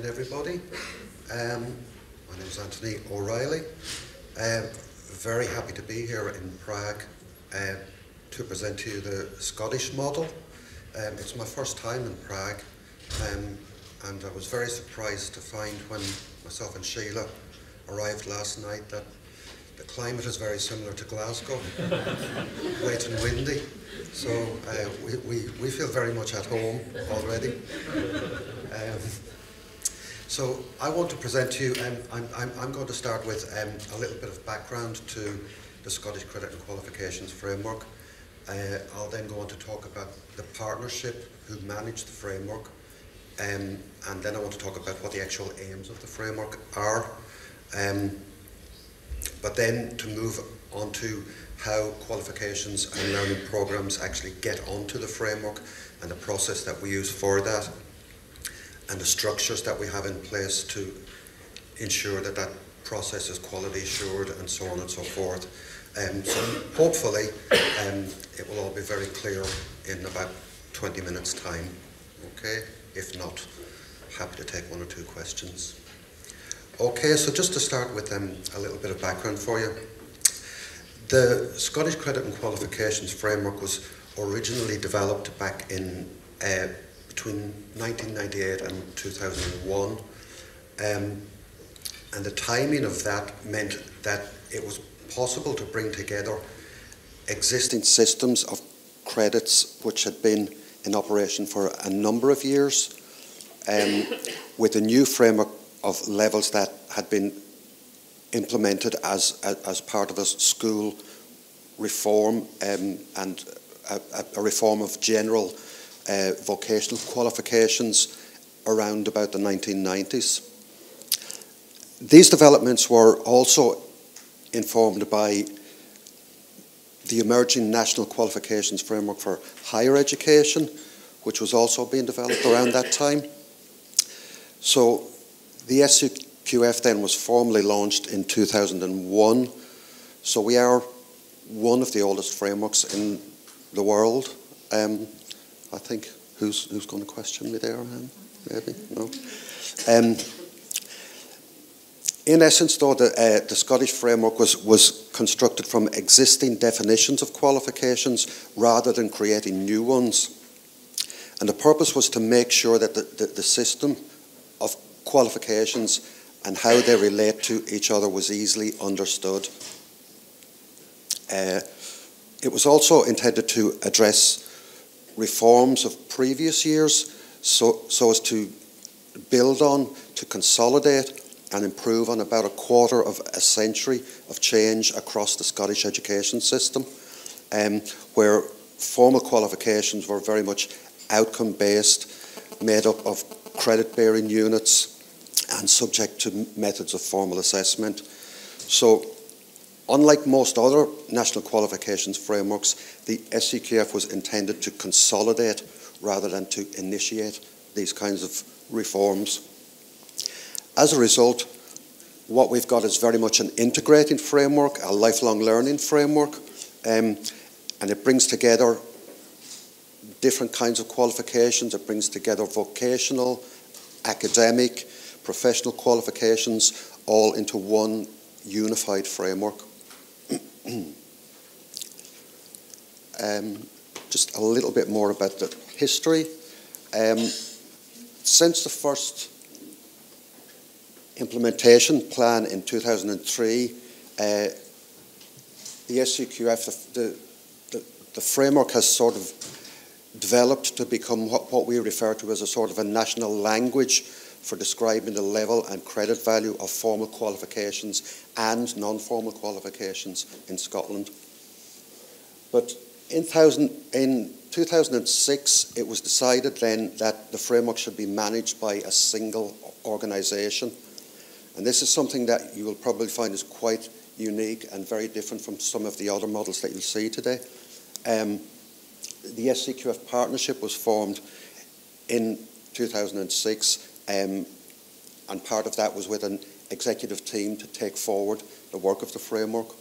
morning, everybody. My name is Anthony O'Reilly. Very happy to be here in Prague to present to you the Scottish model. It's my first time in Prague, and I was very surprised to find when myself and Sheila arrived last night that the climate is very similar to Glasgow, wet and windy. So we feel very much at home already. So I want to present to you, I'm going to start with a little bit of background to the Scottish Credit and Qualifications Framework. I'll then go on to talk about the partnership who manage the framework, and then I want to talk about what the actual aims of the framework are. But then to move on to how qualifications and learning programs actually get onto the framework and the process that we use for that, and the structures that we have in place to ensure that that process is quality assured and so on and so forth. So hopefully it will all be very clear in about 20 minutes time. Okay, if not, happy to take one or two questions. Okay, so just to start with a little bit of background for you. The Scottish Credit and Qualifications Framework was originally developed back in between 1998 and 2001, and the timing of that meant that it was possible to bring together existing systems of credits which had been in operation for a number of years, with a new framework of levels that had been implemented as part of a school reform, and a reform of general vocational qualifications around about the 1990s. These developments were also informed by the emerging National Qualifications Framework for Higher Education, which was also being developed around that time. So the SQF then was formally launched in 2001. So we are one of the oldest frameworks in the world. I think, who's going to question me there? Maybe? No? In essence, though, the Scottish framework was constructed from existing definitions of qualifications rather than creating new ones. And the purpose was to make sure that the system of qualifications and how they relate to each other was easily understood. It was also intended to address reforms of previous years so as to build on, to consolidate and improve on about a quarter of a century of change across the Scottish education system, where formal qualifications were very much outcome-based, made up of credit-bearing units and subject to methods of formal assessment. So, unlike most other national qualifications frameworks, the SCQF was intended to consolidate rather than to initiate these kinds of reforms. As a result, what we've got is very much an integrating framework, a lifelong learning framework, and it brings together different kinds of qualifications. It brings together vocational, academic, professional qualifications all into one unified framework. Just a little bit more about the history. Since the first implementation plan in 2003, the SCQF, the framework has sort of developed to become what we refer to as a sort of a national language for describing the level and credit value of formal qualifications and non-formal qualifications in Scotland. But in 2006, it was decided then that the framework should be managed by a single organisation. And this is something that you will probably find is quite unique and very different from some of the other models that you'll see today. The SCQF partnership was formed in 2006, and part of that was with an executive team to take forward the work of the framework.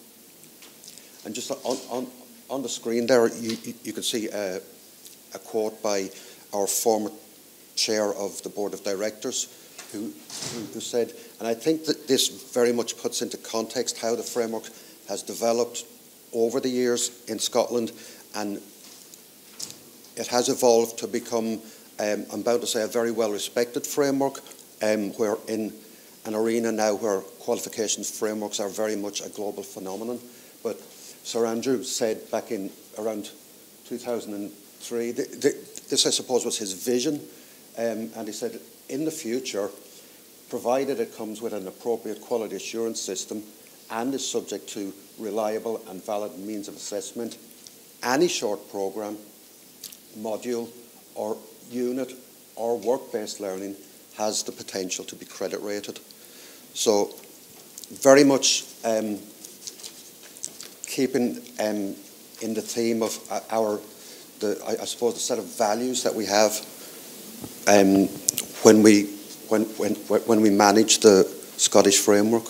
And just on the screen there, you can see a quote by our former chair of the board of directors, who said, and I think that this very much puts into context how the framework has developed over the years in Scotland, and it has evolved to become, I'm bound to say, a very well-respected framework. We're in an arena now where qualifications frameworks are very much a global phenomenon. But Sir Andrew said back in around 2003, this I suppose was his vision, and he said, in the future, provided it comes with an appropriate quality assurance system and is subject to reliable and valid means of assessment, any short programme, module or unit or work-based learning has the potential to be credit rated. So very much keeping in the theme of I suppose the set of values that we have when we manage the Scottish framework.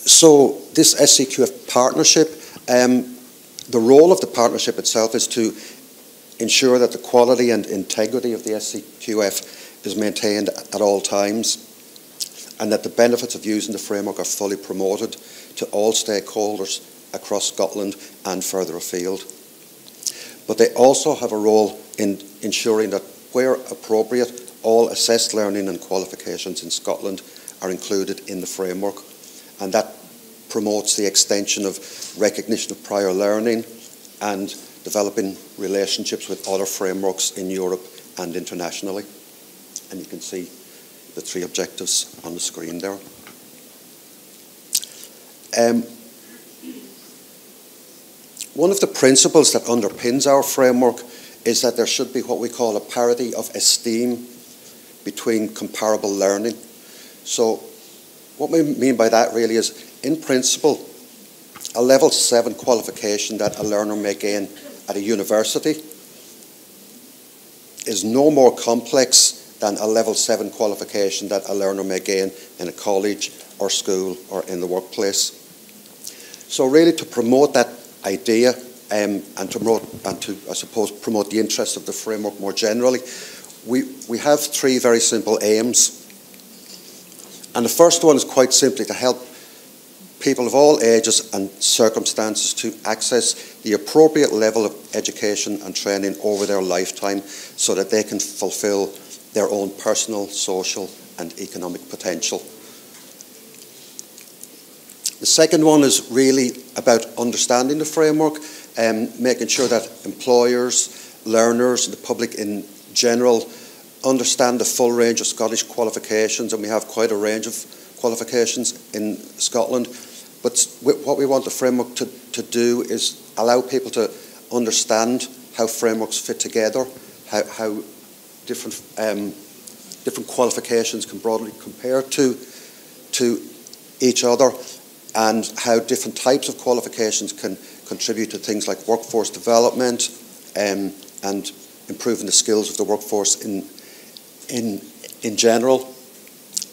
So this SCQF partnership, the role of the partnership itself is to ensure that the quality and integrity of the SCQF is maintained at all times, and that the benefits of using the framework are fully promoted to all stakeholders across Scotland and further afield. But they also have a role in ensuring that where appropriate, all assessed learning and qualifications in Scotland are included in the framework, and that promotes the extension of recognition of prior learning and developing relationships with other frameworks in Europe and internationally. And you can see the three objectives on the screen there. One of the principles that underpins our framework is that there should be what we call a parity of esteem between comparable learning. So what we mean by that really is, in principle, a level 7 qualification that a learner may gain at a university is no more complex than a level 7 qualification that a learner may gain in a college or school or in the workplace. So really, to promote that idea and to I suppose promote the interests of the framework more generally, we have three very simple aims. And the first one is quite simply to help people of all ages and circumstances to access the appropriate level of education and training over their lifetime so that they can fulfil their own personal, social and economic potential. The second one is really about understanding the framework and making sure that employers, learners and the public in general understand the full range of Scottish qualifications, and we have quite a range of qualifications in Scotland. But what we want the framework to do is allow people to understand how frameworks fit together, how different qualifications can broadly compare to each other, and how different types of qualifications can contribute to things like workforce development and improving the skills of the workforce in general,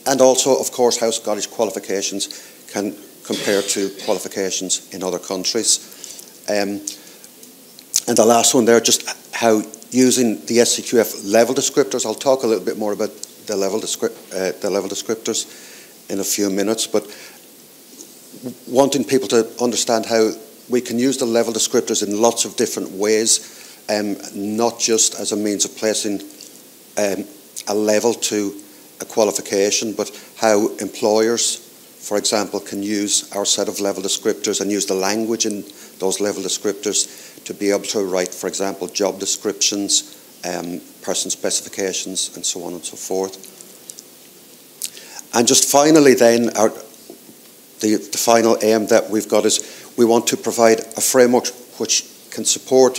and also, of course, how Scottish qualifications can compare to qualifications in other countries. And the last one there, just how using the SCQF level descriptors, I'll talk a little bit more about the level descriptors in a few minutes, but wanting people to understand how we can use the level descriptors in lots of different ways, not just as a means of placing a level to a qualification, but how employers, for example, can use our set of level descriptors and use the language in those level descriptors to be able to write, for example, job descriptions, person specifications, and so on and so forth. And just finally then, the final aim that we've got is we want to provide a framework which can support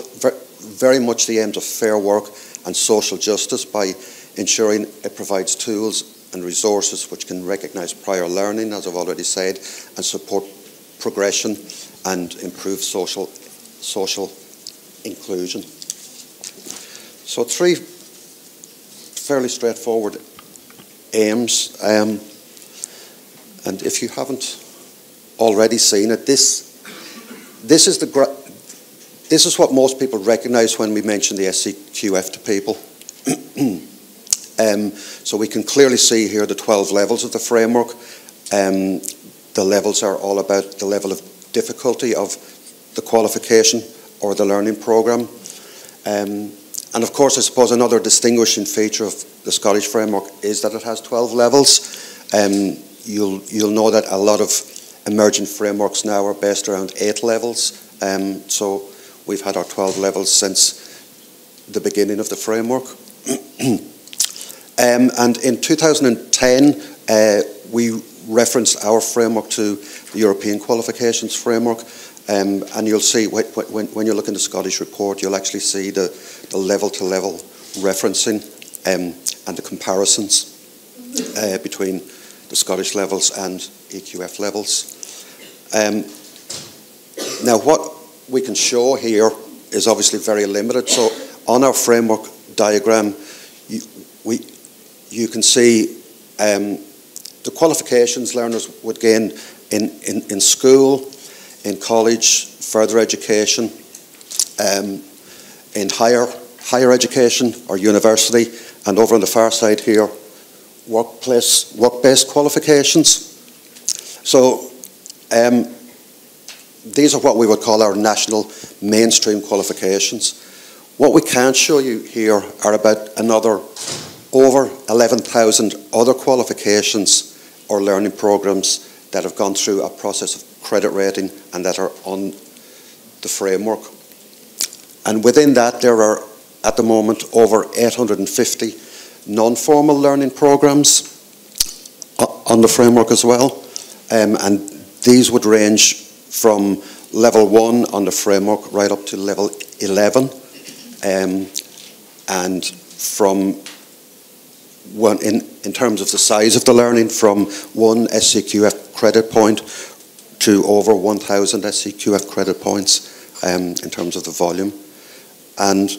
very much the aims of fair work and social justice by ensuring it provides tools and resources which can recognise prior learning, as I've already said, and support progression and improve social inclusion. So three fairly straightforward aims, and if you haven't already seen it, this is what most people recognise when we mention the SCQF to people. So we can clearly see here the 12 levels of the framework. The levels are all about the level of difficulty of the qualification or the learning programme. And of course, I suppose another distinguishing feature of the Scottish framework is that it has 12 levels. You'll know that a lot of emerging frameworks now are based around 8 levels. So we've had our 12 levels since the beginning of the framework. And in 2010, we referenced our framework to the European Qualifications framework. And you'll see, when you look in the Scottish report, you'll actually see the level-to-level referencing and the comparisons between the Scottish levels and EQF levels. Now, what we can show here is obviously very limited. So on our framework diagram, you can see the qualifications learners would gain in school, in college, further education, in higher education or university, and over on the far side here, work-based qualifications. So these are what we would call our national mainstream qualifications. What we can't show you here are about another over 11,000 other qualifications or learning programs that have gone through a process of credit rating and that are on the framework. And within that, there are, at the moment, over 850 non-formal learning programs on the framework as well. And these would range from level 1 on the framework right up to level 11. And from one, in terms of the size of the learning, from 1 SCQF credit point to over 1,000 SCQF credit points in terms of the volume. And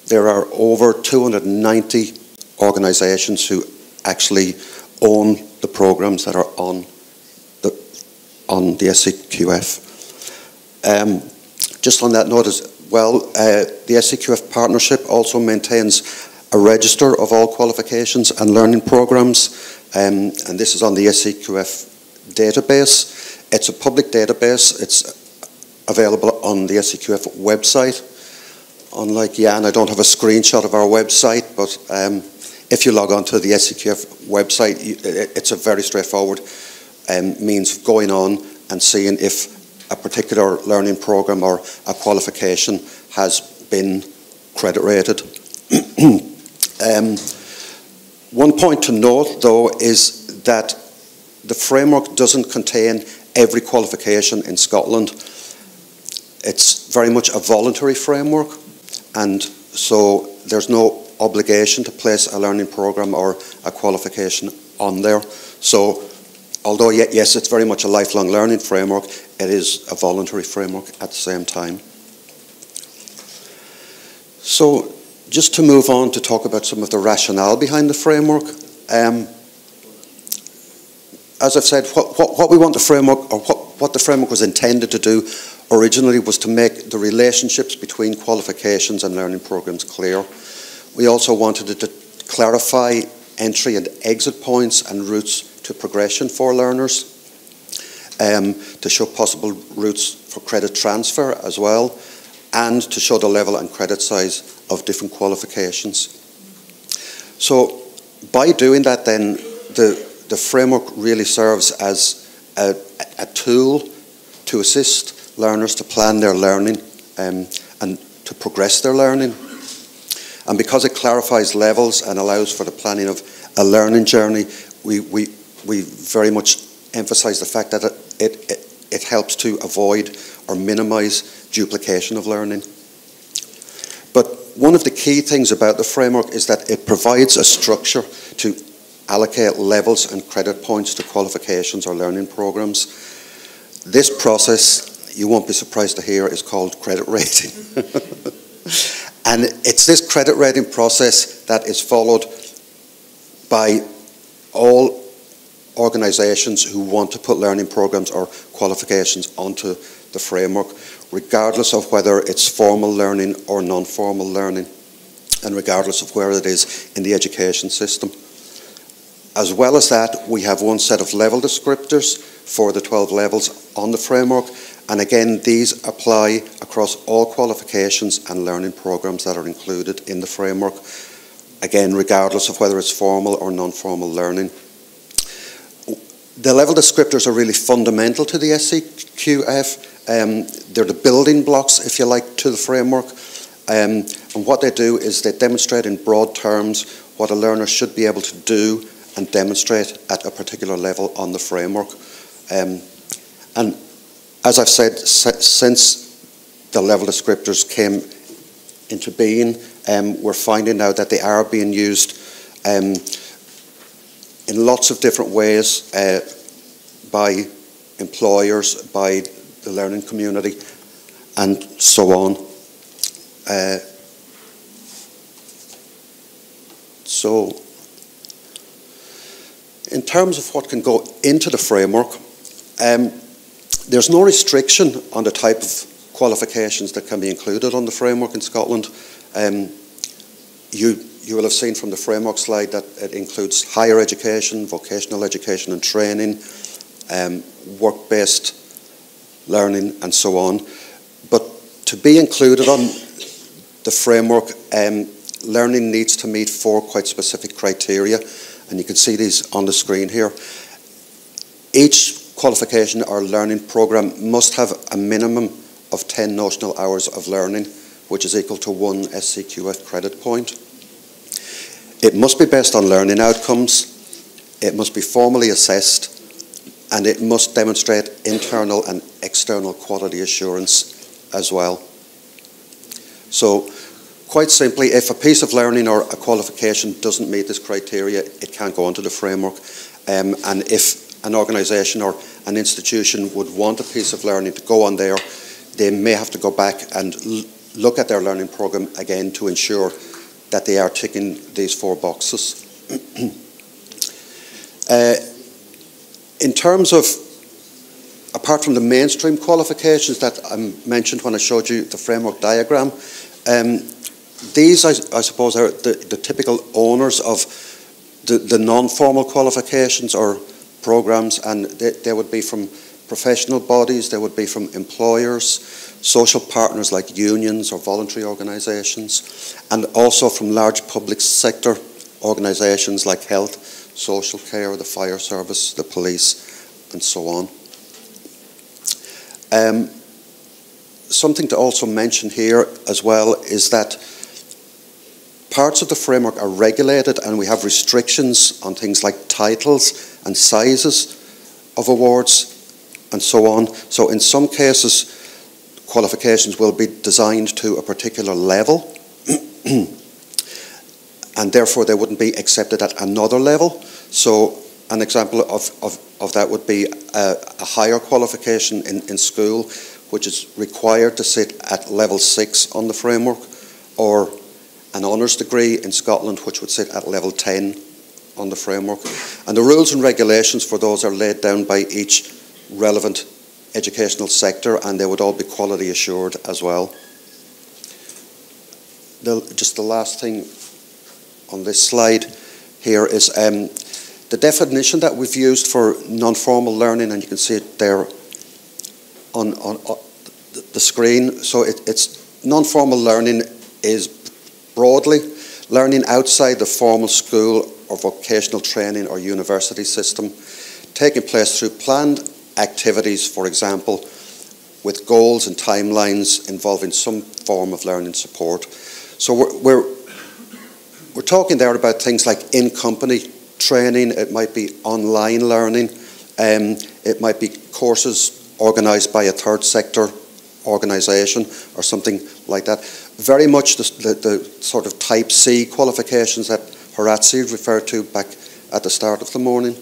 there are over 290 organisations who actually own the programmes that are on the SCQF. Just on that note as well, the SCQF partnership also maintains a register of all qualifications and learning programmes, and this is on the SCQF database. It's a public database. It's available on the SCQF website. Unlike Jan, I don't have a screenshot of our website, but if you log on to the SCQF website, it's a very straightforward means of going on and seeing if a particular learning programme or a qualification has been credit rated. One point to note, though, is that the framework doesn't contain every qualification in Scotland. It's very much a voluntary framework, and so there's no obligation to place a learning programme or a qualification on there. So although, yes, it's very much a lifelong learning framework, it is a voluntary framework at the same time. So just to move on to talk about some of the rationale behind the framework. As I've said, what we want the framework, or what the framework was intended to do originally, was to make the relationships between qualifications and learning programs clear. We also wanted it to clarify entry and exit points and routes to progression for learners, to show possible routes for credit transfer as well, and to show the level and credit size of different qualifications. So by doing that, then the framework really serves as a tool to assist learners to plan their learning and to progress their learning. And because it clarifies levels and allows for the planning of a learning journey, we very much emphasise the fact that it helps to avoid or minimise duplication of learning. But one of the key things about the framework is that it provides a structure to allocate levels and credit points to qualifications or learning programmes. This process, you won't be surprised to hear, is called credit rating. And it's this credit rating process that is followed by all organisations who want to put learning programmes or qualifications onto the framework, regardless of whether it's formal learning or non-formal learning. and regardless of where it is in the education system. As well as that, we have one set of level descriptors for the 12 levels on the framework, and again, these apply across all qualifications and learning programs that are included in the framework, again, regardless of whether it's formal or non-formal learning. The level descriptors are really fundamental to the SCQF. They're the building blocks, if you like, to the framework. And what they do is they demonstrate in broad terms what a learner should be able to do and demonstrate at a particular level on the framework. And as I've said, since the level descriptors came into being, we're finding now that they are being used in lots of different ways by employers, by the learning community, and so on. So, in terms of what can go into the framework, there's no restriction on the type of qualifications that can be included on the framework in Scotland. You will have seen from the framework slide that it includes higher education, vocational education and training, work-based learning and so on. But to be included on the framework, learning needs to meet 4 quite specific criteria, and you can see these on the screen here. Each qualification or learning programme must have a minimum of 10 notional hours of learning, which is equal to 1 SCQF credit point. It must be based on learning outcomes, it must be formally assessed, and it must demonstrate internal and external quality assurance as well. So, quite simply, if a piece of learning or a qualification doesn't meet this criteria, it can't go onto the framework. And if an organisation or an institution would want a piece of learning to go on there, they may have to go back and look at their learning programme again to ensure that they are ticking these 4 boxes. In terms of, apart from the mainstream qualifications that I mentioned when I showed you the framework diagram, these, I suppose, are the typical owners of the non-formal qualifications or programmes, and they would be from professional bodies, they would be from employers, social partners like unions or voluntary organisations, and also from large public sector organisations like health, social care, the fire service, the police, and so on. Something to also mention here as well is that parts of the framework are regulated, and we have restrictions on things like titles and sizes of awards and so on. So in some cases, qualifications will be designed to a particular level and therefore they wouldn't be accepted at another level. So an example of that would be a higher qualification in school, which is required to sit at level 6 on the framework, or an honours degree in Scotland, which would sit at level 10 on the framework. And the rules and regulations for those are laid down by each relevant educational sector, and they would all be quality assured as well. Just the last thing on this slide here is the definition that we've used for non-formal learning, and you can see it there on the screen. So it's non-formal learning is broadly learning outside the formal school or vocational training or university system, taking place through planned activities, for example, with goals and timelines involving some form of learning support. So we're talking there about things like in-company training, it might be online learning, it might be courses organised by a third sector organisation or something like that. Very much the sort of type C qualifications that Horatio referred to back at the start of the morning.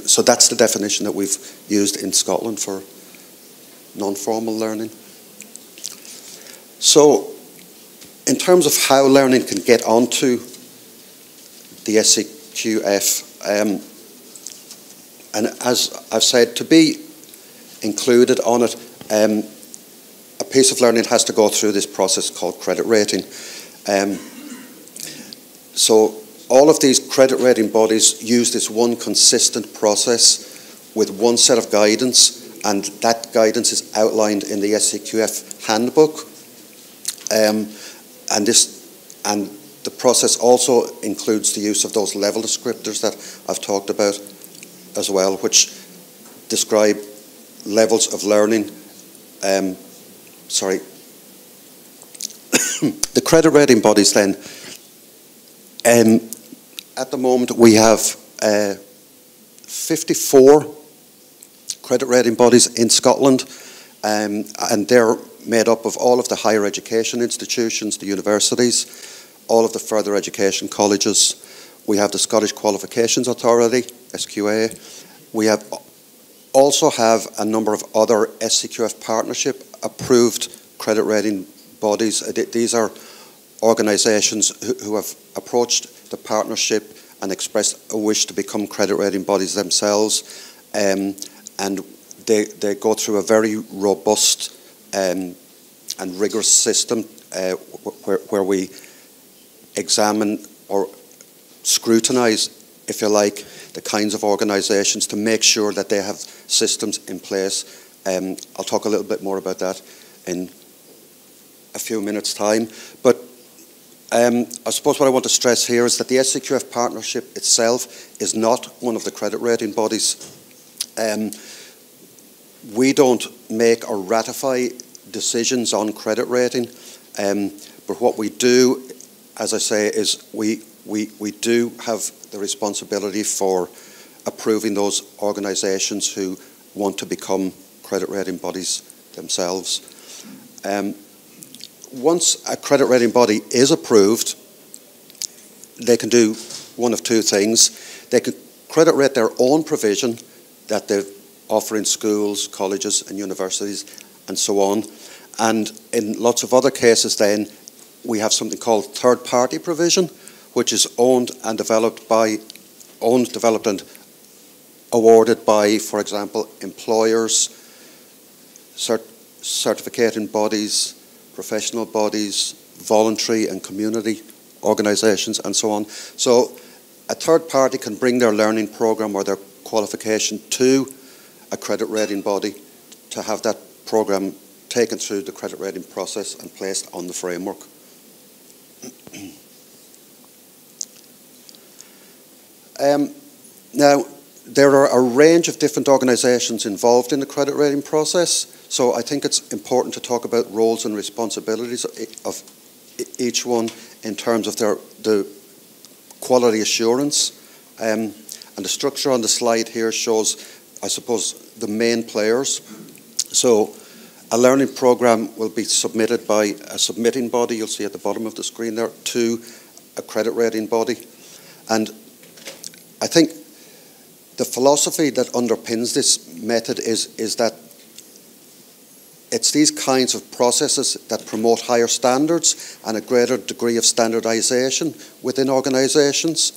So that's the definition that we've used in Scotland for non-formal learning. So in terms of how learning can get onto the SCQF, and as I've said, to be included on it, a piece of learning has to go through this process called credit rating. So all of these credit rating bodies use this one consistent process with one set of guidance, and that guidance is outlined in the SCQF handbook. And the process also includes the use of those level descriptors that I've talked about as well, which describe levels of learning. The credit rating bodies then, at the moment we have 54 credit rating bodies in Scotland, and they're made up of all of the higher education institutions, the universities, all of the further education colleges. We have the Scottish Qualifications Authority, SQA. We also have a number of other SCQF partnership approved credit rating bodies. These are organisations who have approached the partnership and expressed a wish to become credit rating bodies themselves, and they go through a very robust and rigorous system where we examine or scrutinise, if you like, the kinds of organisations to make sure that they have systems in place. I'll talk a little bit more about that in a few minutes' time. But I suppose what I want to stress here is that the SCQF partnership itself is not one of the credit rating bodies. We don't make or ratify decisions on credit rating, but what we do, as I say, is we do have the responsibility for approving those organisations who want to become credit rating bodies themselves. Once a credit rating body is approved, they can do one of two things. They can credit rate their own provision that they offer in schools, colleges and universities and so on. And in lots of other cases then, we have something called third-party provision, which is owned, developed and awarded by, for example, employers, certificating bodies, professional bodies, voluntary and community organisations and so on. So a third party can bring their learning programme or their qualification to a credit rating body to have that programme taken through the credit rating process and placed on the framework. Now, there are a range of different organisations involved in the credit rating process, so I think it's important to talk about roles and responsibilities of each one in terms of the quality assurance. And the structure on the slide here shows, I suppose, the main players. So a learning programme will be submitted by a submitting body, you'll see at the bottom of the screen there, to a credit rating body. And I think the philosophy that underpins this method is that it's these kinds of processes that promote higher standards and a greater degree of standardisation within organisations.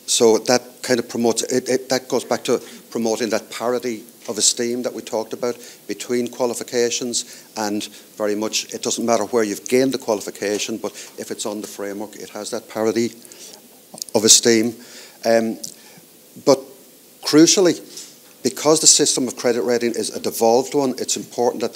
So that kind of promotes, that goes back to promoting that parity of esteem that we talked about between qualifications, and very much it doesn't matter where you've gained the qualification, but if it's on the framework, it has that parity of esteem. But crucially, because the system of credit rating is a devolved one, it's important that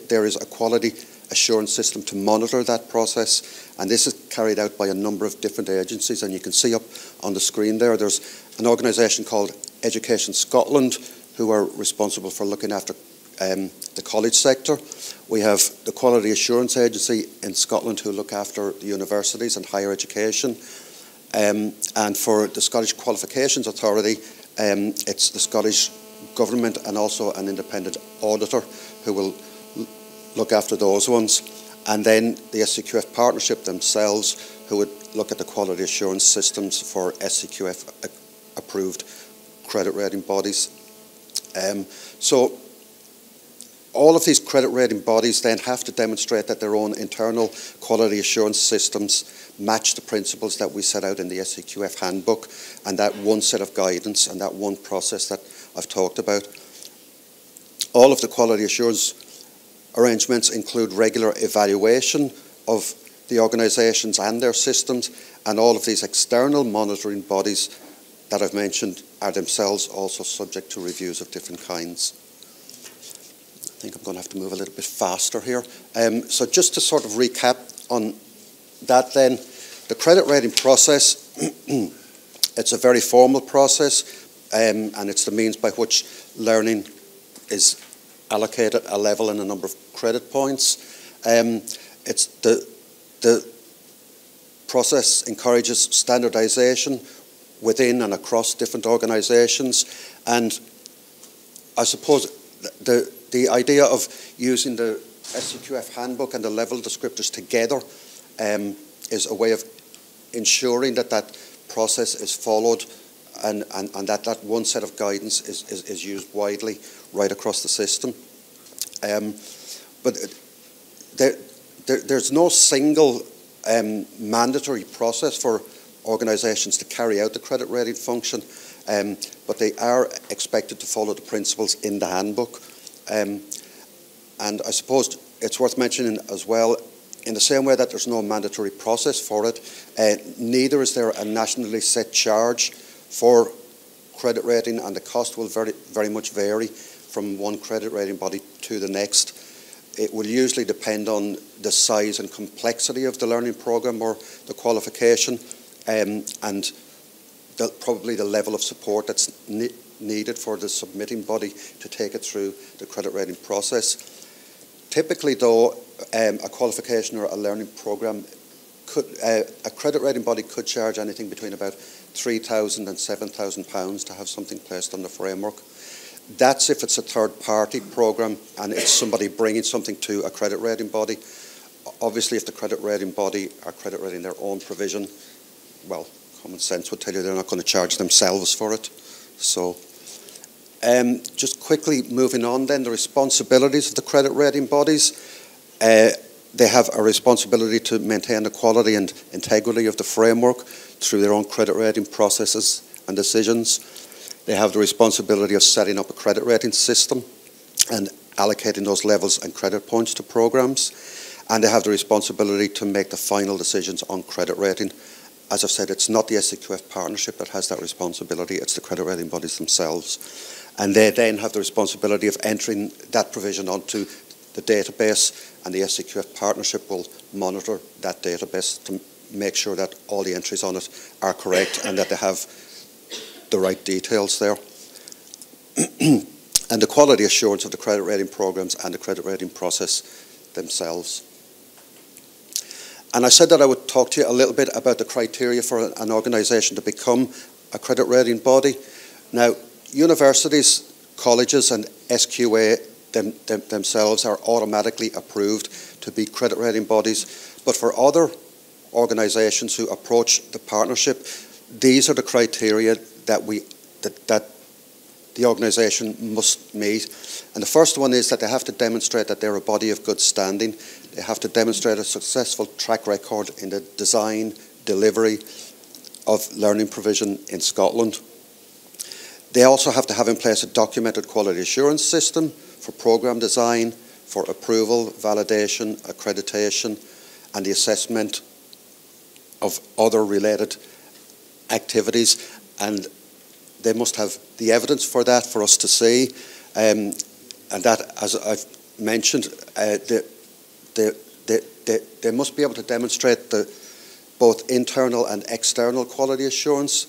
there is a quality assurance system to monitor that process, and this is carried out by a number of different agencies, and you can see up on the screen there's an organisation called Education Scotland who are responsible for looking after the college sector. We have the Quality Assurance Agency in Scotland who look after the universities and higher education, and for the Scottish Qualifications Authority, it's the Scottish Government and also an independent auditor who will look after those ones, and then the SCQF partnership themselves who would look at the quality assurance systems for SCQF approved credit rating bodies. So all of these credit rating bodies then have to demonstrate that their own internal quality assurance systems match the principles that we set out in the SCQF handbook and that one set of guidance and that one process that I've talked about. All of the quality assurance arrangements include regular evaluation of the organisations and their systems, and all of these external monitoring bodies that I've mentioned are themselves also subject to reviews of different kinds. I think I'm going to have to move a little bit faster here. So just to sort of recap on that then, the credit rating process, it's a very formal process, and it's the means by which learning is allocated a level and a number of credit points. It's the process encourages standardization within and across different organizations, and I suppose the idea of using the SCQF handbook and the level descriptors together is a way of ensuring that that process is followed and that one set of guidance is used widely right across the system. But there's no single mandatory process for organisations to carry out the credit rating function, but they are expected to follow the principles in the handbook. And I suppose it's worth mentioning as well, in the same way that there's no mandatory process for it, neither is there a nationally set charge for credit rating, and the cost will very much vary from one credit rating body to the next. It will usually depend on the size and complexity of the learning programme or the qualification, and probably the level of support that's needed for the submitting body to take it through the credit rating process. Typically, though, a qualification or a learning programme a credit rating body could charge anything between about £3,000 and £7,000 to have something placed on the framework. That's if it's a third-party programme and it's somebody bringing something to a credit rating body. Obviously, if the credit rating body are credit rating their own provision, well, common sense would tell you they're not going to charge themselves for it. So, just quickly moving on then, the responsibilities of the credit rating bodies. They have a responsibility to maintain the quality and integrity of the framework through their own credit rating processes and decisions. They have the responsibility of setting up a credit rating system and allocating those levels and credit points to programs. And they have the responsibility to make the final decisions on credit rating. As I've said, it's not the SCQF partnership that has that responsibility, it's the credit rating bodies themselves. And they then have the responsibility of entering that provision onto the database, and the SCQF partnership will monitor that database to make sure that all the entries on it are correct and that they have the right details there. And the quality assurance of the credit rating programs and the credit rating process themselves. And I said that I would talk to you a little bit about the criteria for an organisation to become a credit rating body. Now, universities, colleges and SQA themselves are automatically approved to be credit rating bodies, but for other organisations who approach the partnership, these are the criteria that the organisation must meet. And the first one is that they have to demonstrate that they're a body of good standing. They have to demonstrate a successful track record in the design, delivery of learning provision in Scotland. They also have to have in place a documented quality assurance system for programme design, for approval, validation, accreditation, and the assessment of other related activities. And they must have the evidence for that for us to see. And that, as I've mentioned, they must be able to demonstrate both internal and external quality assurance.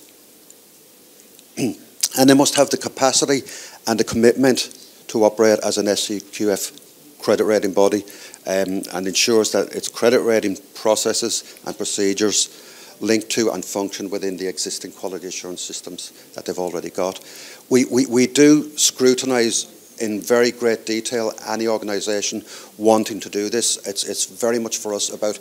And they must have the capacity and the commitment to operate as an SCQF credit rating body, and ensures that its credit rating processes and procedures link to and function within the existing quality assurance systems that they've already got. We do scrutinise in very great detail any organisation wanting to do this. It's very much for us about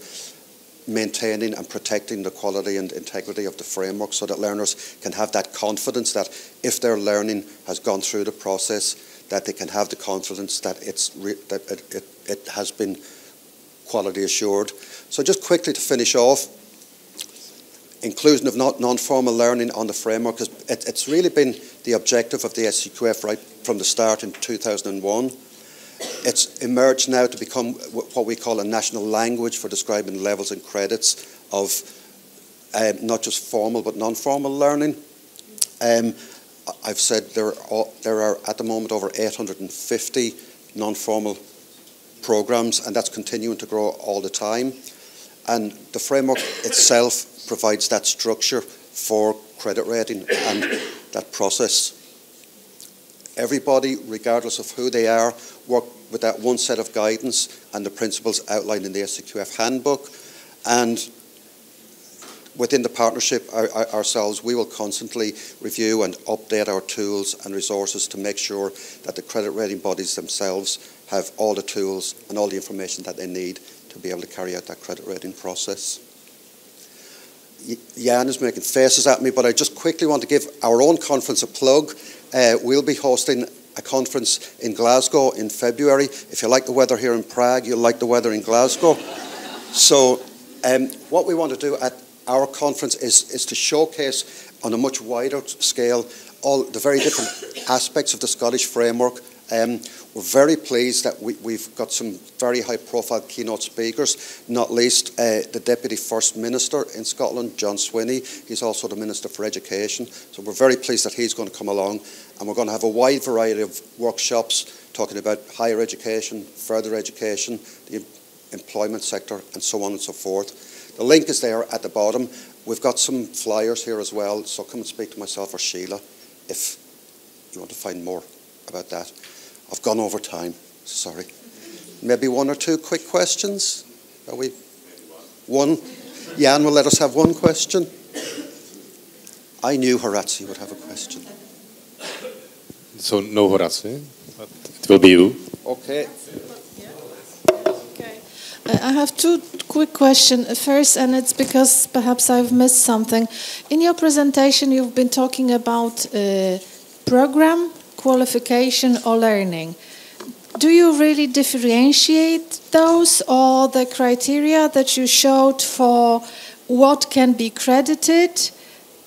maintaining and protecting the quality and integrity of the framework so that learners can have that confidence that if their learning has gone through the process, that they can have the confidence that it has been quality assured. So just quickly to finish off, inclusion of non-formal learning on the framework, it's really been the objective of the SCQF right from the start in 2001. it's emerged now to become what we call a national language for describing levels and credits of not just formal but non-formal learning. I've said there are at the moment over 850 non-formal programs, and that's continuing to grow all the time. And the framework itself provides that structure for credit rating and that process. Everybody, regardless of who they are, work with that one set of guidance and the principles outlined in the SQF handbook. And within the partnership ourselves, we will constantly review and update our tools and resources to make sure that the credit rating bodies themselves have all the tools and all the information that they need to be able to carry out that credit rating process. Jan is making faces at me, but I just quickly want to give our own conference a plug. We'll be hosting a conference in Glasgow in February. If you like the weather here in Prague, you'll like the weather in Glasgow. So what we want to do at our conference is to showcase on a much wider scale all the very different aspects of the Scottish framework. We're very pleased that we've got some very high-profile keynote speakers, not least the Deputy First Minister in Scotland, John Swinney. He's also the Minister for Education. So we're very pleased that he's going to come along, and we're going to have a wide variety of workshops talking about higher education, further education, the employment sector, and so on and so forth. The link is there at the bottom. We've got some flyers here as well, so come and speak to myself or Sheila if you want to find more about that. I've gone over time, sorry. Maybe one or two quick questions? Are we? One? Jan will let us have one question. I knew Horazi would have a question. So no Horazi, but it will be you. Okay. I have two quick questions. First, and it's because perhaps I've missed something. In your presentation, you've been talking about program, qualification, or learning. Do you really differentiate those, or the criteria that you showed for what can be credited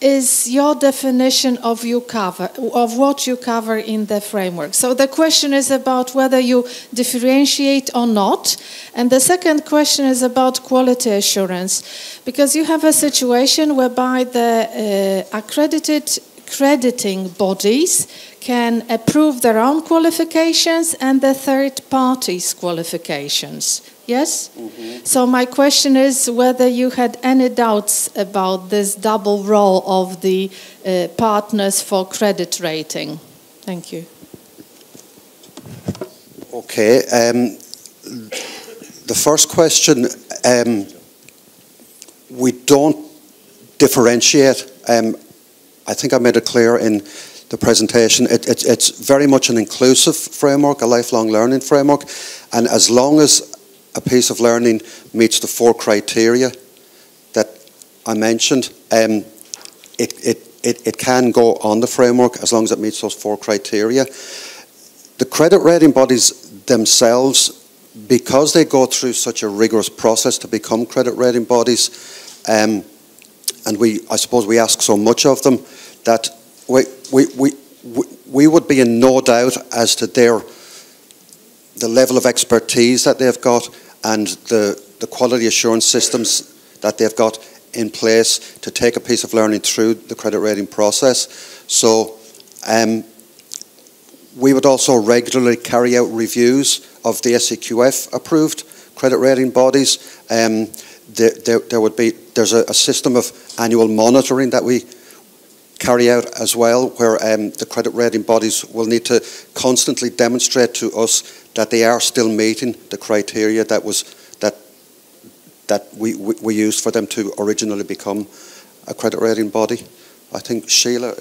is your definition of what you cover in the framework? So the question is about whether you differentiate or not. And the second question is about quality assurance, because you have a situation whereby the accredited crediting bodies can approve their own qualifications and the third party's qualifications. Yes? Mm-hmm. So my question is whether you had any doubts about this double role of the partners for credit rating. Thank you. Okay. The first question, we don't differentiate. I think I made it clear in the presentation. It's very much an inclusive framework, a lifelong learning framework, and as long as a piece of learning meets the 4 criteria that I mentioned, it can go on the framework as long as it meets those 4 criteria. The credit rating bodies themselves, because they go through such a rigorous process to become credit rating bodies, and I suppose we ask so much of them, that we would be in no doubt as to the level of expertise that they've got and the quality assurance systems that they've got in place to take a piece of learning through the credit rating process. So we would also regularly carry out reviews of the SEQF approved credit rating bodies. There's a system of annual monitoring that we carry out as well, where the credit rating bodies will need to constantly demonstrate to us that they are still meeting the criteria that we used for them to originally become a credit rating body. I think Sheila.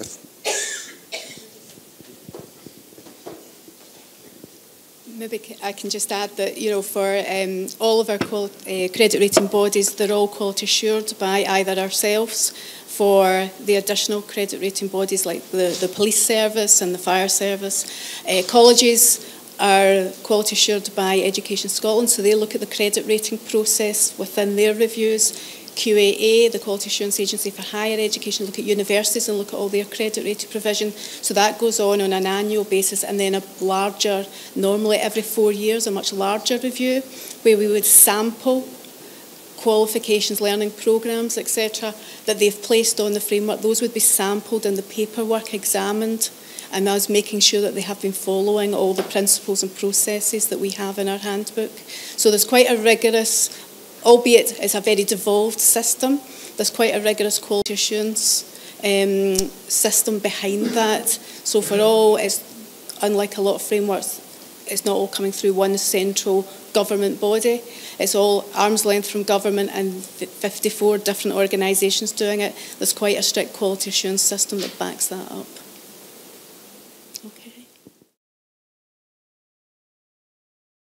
Maybe I can just add that, for all of our credit rating bodies, they're all quality assured by either ourselves. For the additional credit rating bodies like the police service and the fire service, colleges are quality assured by Education Scotland, so they look at the credit rating process within their reviews. QAA, the Quality Assurance Agency for Higher Education, look at universities and look at all their credit rating provision. So that goes on an annual basis, and then a larger, normally every 4 years, a much larger review, where we would sample qualifications, learning programmes, etc., that they've placed on the framework. Those would be sampled and the paperwork examined, and I was making sure that they have been following all the principles and processes that we have in our handbook. So there's quite a rigorous, albeit it's a very devolved system, there's quite a rigorous quality assurance system behind that. So for all, it's unlike a lot of frameworks, it's not all coming through one central government body. It's all arm's length from government and 54 different organisations doing it. There's quite a strict quality assurance system that backs that up.